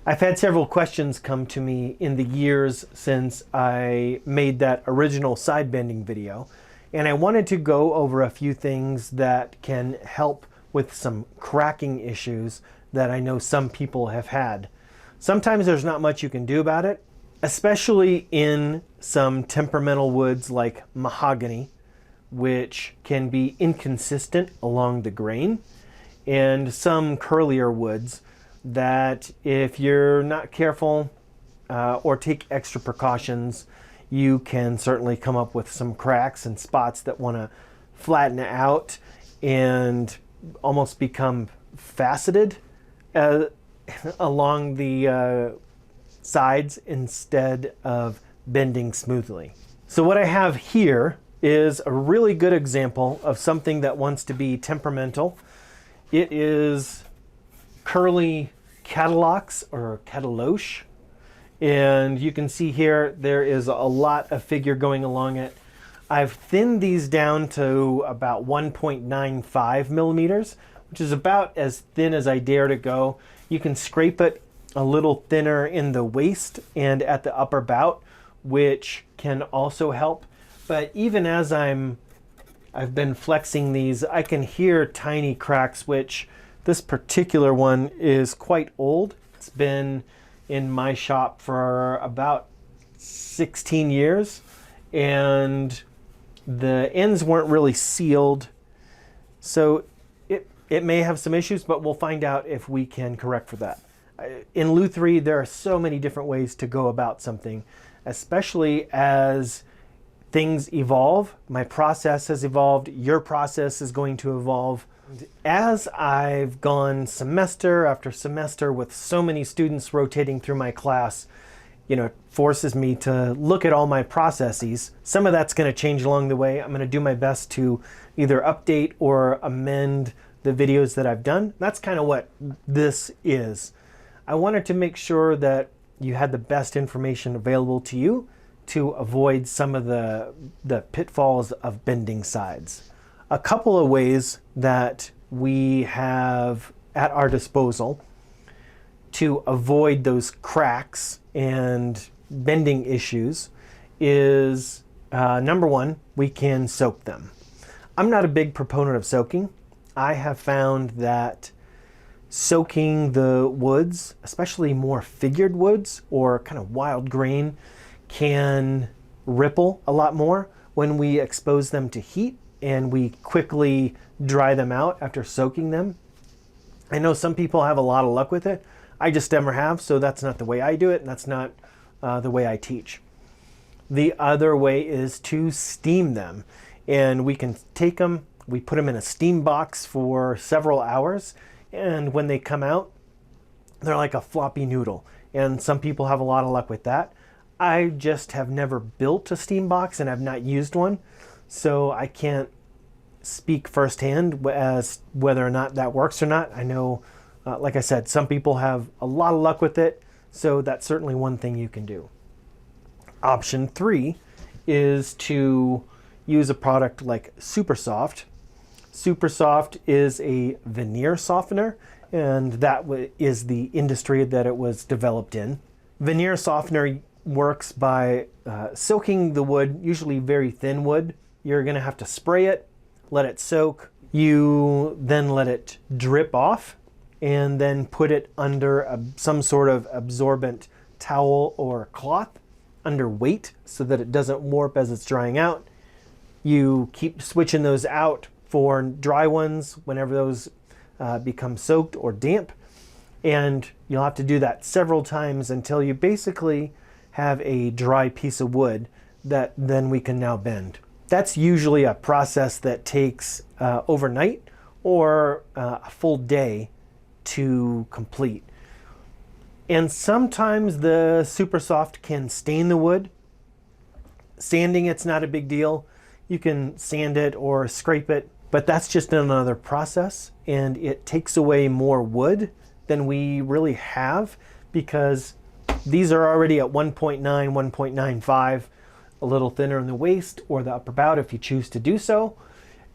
I've had several questions come to me in the years since I made that original side bending video, and I wanted to go over a few things that can help with some cracking issues that I know some people have had. Sometimes there's not much you can do about it, especially in some temperamental woods like mahogany, which can be inconsistent along the grain, and some curlier woods that if you're not careful or take extra precautions, you can certainly come up with some cracks and spots that want to flatten out and almost become faceted along the sides instead of bending smoothly. So what I have here is a really good example of something that wants to be temperamental. It is curly catalox or cataloche, and you can see here there is a lot of figure going along it. I've thinned these down to about 1.95 millimeters, which is about as thin as I dare to go. You can scrape it a little thinner in the waist and at the upper bout, which can also help. But even as I've been flexing these, I can hear tiny cracks, which this particular one is quite old. It's been in my shop for about 16 years, and the ends weren't really sealed. So it may have some issues, but we'll find out if we can correct for that. In Luthiery, there are so many different ways to go about something, especially as things evolve. My process has evolved, your process is going to evolve. As I've gone semester after semester with so many students rotating through my class, it forces me to look at all my processes. Some of that's going to change along the way. I'm going to do my best to either update or amend the videos that I've done. That's kind of what this is. I wanted to make sure that you had the best information available to you to avoid some of the pitfalls of bending sides. A couple of ways that we have at our disposal to avoid those cracks and bending issues is number one, we can soak them. I'm not a big proponent of soaking. I have found that soaking the woods, especially more figured woods or kind of wild grain, can ripple a lot more when we expose them to heat and we quickly dry them out after soaking them. I know some people have a lot of luck with it. I just never have, so that's not the way I do it, and that's not the way I teach. The other way is to steam them, and we can take them, we put them in a steam box for several hours, and when they come out, they're like a floppy noodle, and some people have a lot of luck with that. I just have never built a steam box and I've not used one, so I can't speak firsthand as whether or not that works or not. I know, like I said, some people have a lot of luck with it, so that's certainly one thing you can do. Option 3 is to use a product like Super Soft. Super Soft is a veneer softener, and that is the industry that it was developed in. Veneer softener works by soaking the wood, usually very thin wood. You're going to have to spray it, let it soak. You then let it drip off and then put it under some sort of absorbent towel or cloth under weight so that it doesn't warp as it's drying out. You keep switching those out for dry ones whenever those become soaked or damp, and you'll have to do that several times until you basically have a dry piece of wood that then we can now bend. That's usually a process that takes overnight or a full day to complete. And sometimes the Super Soft can stain the wood. Sanding it's not a big deal. You can sand it or scrape it, but that's just another process, and it takes away more wood than we really have because these are already at 1.9, 1.95, a little thinner in the waist or the upper bout if you choose to do so.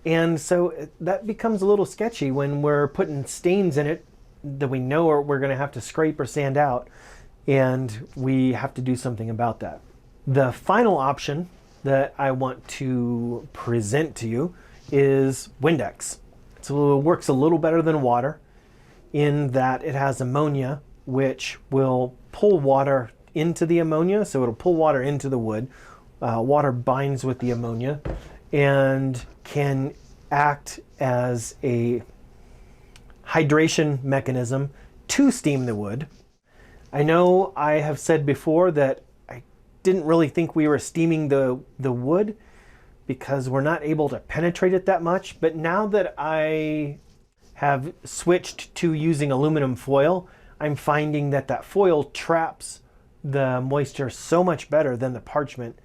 And so that becomes a little sketchy when we're putting stains in it we know or we're going to have to scrape or sand out, and we have to do something about that. The final option that I want to present to you is Windex. It works a little better than water in that it has ammonia, which will pull water into the ammonia, so it'll pull water into the wood. Water binds with the ammonia and can act as a hydration mechanism to steam the wood. I know I have said before that I didn't really think we were steaming the wood because we're not able to penetrate it that much, but now that I have switched to using aluminum foil, I'm finding that that foil traps the moisture so much better than the parchment.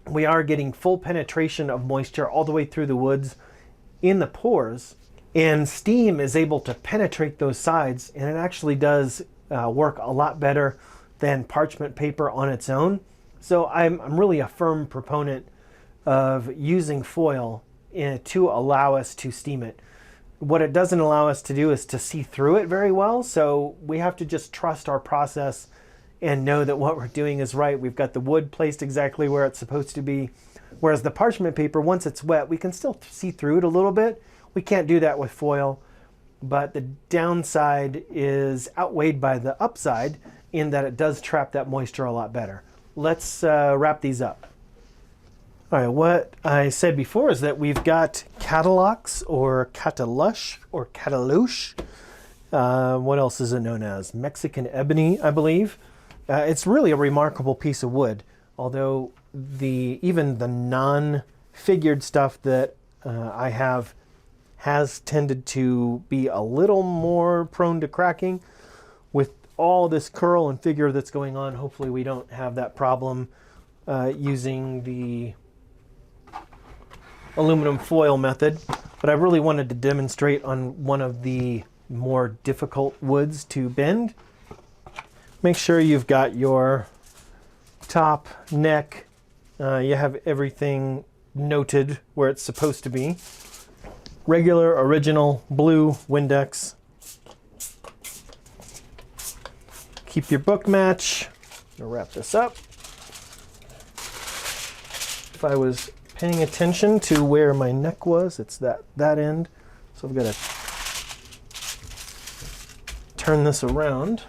We are getting full penetration of moisture all the way through the woods in the pores, and steam is able to penetrate those sides, and it actually does work a lot better than parchment paper on its own. So I'm really a firm proponent of using foil to allow us to steam it. What it doesn't allow us to do is to see through it very well, so we have to just trust our process and know that what we're doing is right. We've got the wood placed exactly where it's supposed to be. Whereas the parchment paper, once it's wet, we can still see through it a little bit. We can't do that with foil, but the downside is outweighed by the upside in that it does trap that moisture a lot better. Let's wrap these up. All right, what I said before is that we've got catalox or catalush or catalouche. What else is it known as? Mexican ebony, I believe. It's really a remarkable piece of wood, although even the non-figured stuff that I have has tended to be a little more prone to cracking. With all this curl and figure that's going on, hopefully we don't have that problem using the aluminum foil method. But I really wanted to demonstrate on one of the more difficult woods to bend. Make sure you've got your top, neck, you have everything noted where it's supposed to be. Regular, original, blue Windex. Keep your book match. I'm gonna wrap this up. If I was paying attention to where my neck was, it's that end. So I've got to turn this around.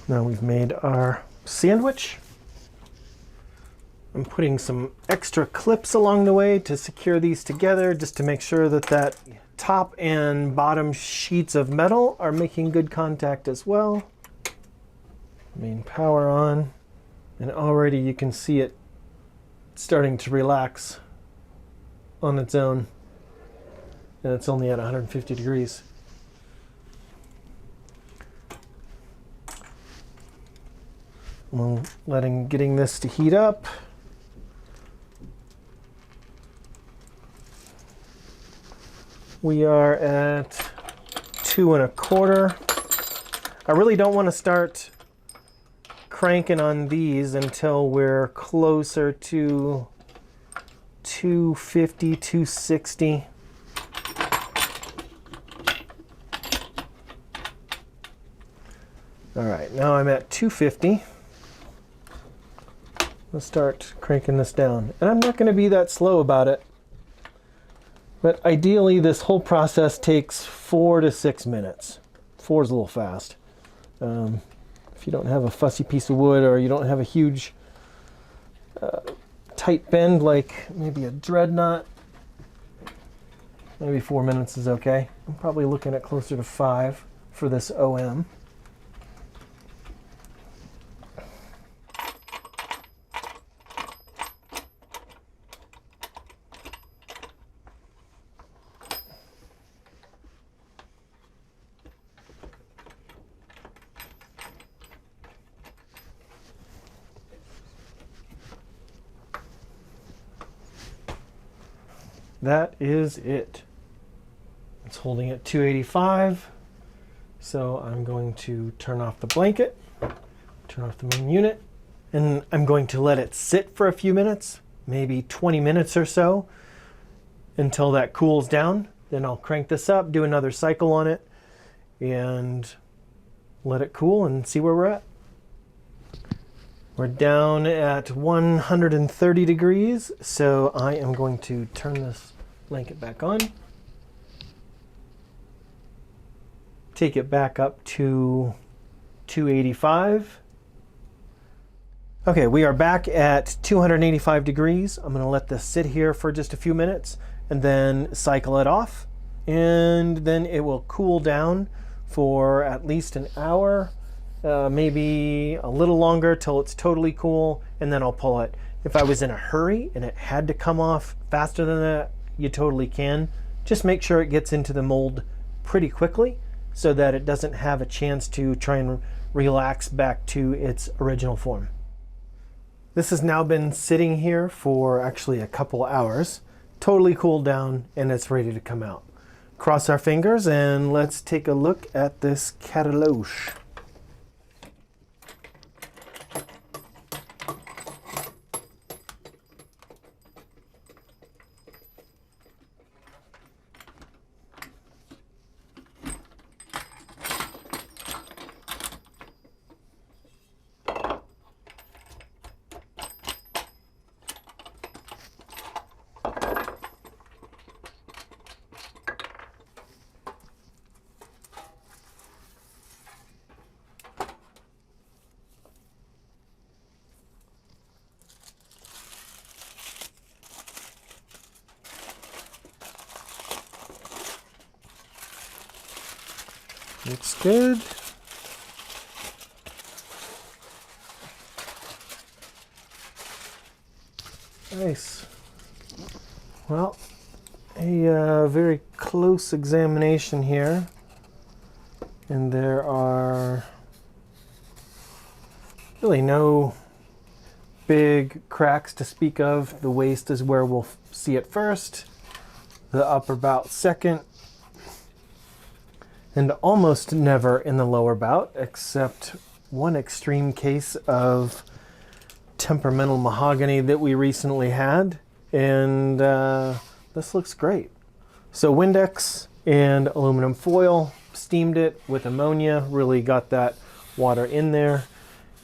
Now we've made our sandwich. I'm putting some extra clips along the way to secure these together, just to make sure that that top and bottom sheets of metal are making good contact as well. Main power on, and already you can see it starting to relax on its own, and it's only at 150 degrees. I'm getting this to heat up. We are at 2 1/4. I really don't want to start cranking on these until we're closer to 250, 260. All right, now I'm at 250. Let's start cranking this down. And I'm not going to be that slow about it. But ideally, this whole process takes 4 to 6 minutes. 4 is a little fast. If you don't have a fussy piece of wood, or you don't have a huge tight bend like maybe a dreadnought, maybe 4 minutes is okay. I'm probably looking at closer to 5 for this OM. That is it. It's holding at 285. So I'm going to turn off the blanket, turn off the main unit, and I'm going to let it sit for a few minutes, maybe 20 minutes or so, until that cools down. Then I'll crank this up, do another cycle on it, and let it cool and see where we're at. We're down at 130 degrees, so I am going to turn this blanket back on. Take it back up to 285. Okay, we are back at 285 degrees. I'm going to let this sit here for just a few minutes and then cycle it off. And then it will cool down for at least an hour, maybe a little longer till it's totally cool, and then I'll pull it. If I was in a hurry and it had to come off faster than that, you totally can. Just make sure it gets into the mold pretty quickly so that it doesn't have a chance to try and relax back to its original form. This has now been sitting here for actually a couple hours, totally cooled down, and it's ready to come out. Cross our fingers and let's take a look at this cataloche. Looks good. Nice. Well, a very close examination here, and there are really no big cracks to speak of. The waist is where we'll see it first, the upper bout second, and almost never in the lower bout, except one extreme case of temperamental mahogany that we recently had, and this looks great. So Windex and aluminum foil, steamed it with ammonia, really got that water in there.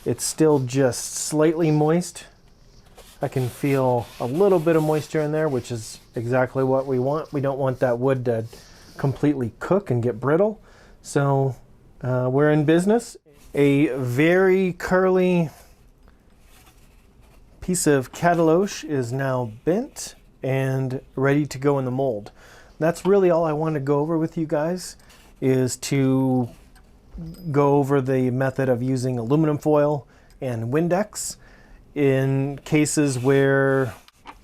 It's still just slightly moist. I can feel a little bit of moisture in there, which is exactly what we want. We don't want that wood to completely cook and get brittle. So we're in business. A very curly piece of cataloche is now bent and ready to go in the mold. That's really all I want to go over with you guys, is to go over the method of using aluminum foil and Windex in cases where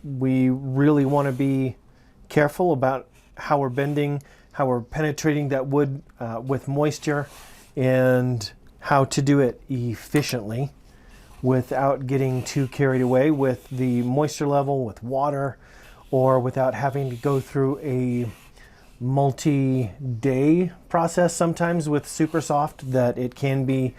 we really want to be careful about how we're bending, how we're penetrating that wood with moisture, and how to do it efficiently without getting too carried away with the moisture level, with water, or without having to go through a multi-day process sometimes with super soft that it can be,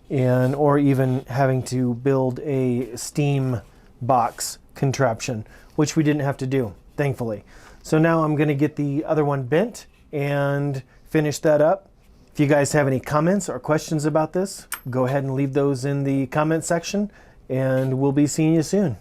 and or even having to build a steam box contraption, which we didn't have to do, thankfully. So now I'm going to get the other one bent and finish that up. If you guys have any comments or questions about this, go ahead and leave those in the comment section, and we'll be seeing you soon.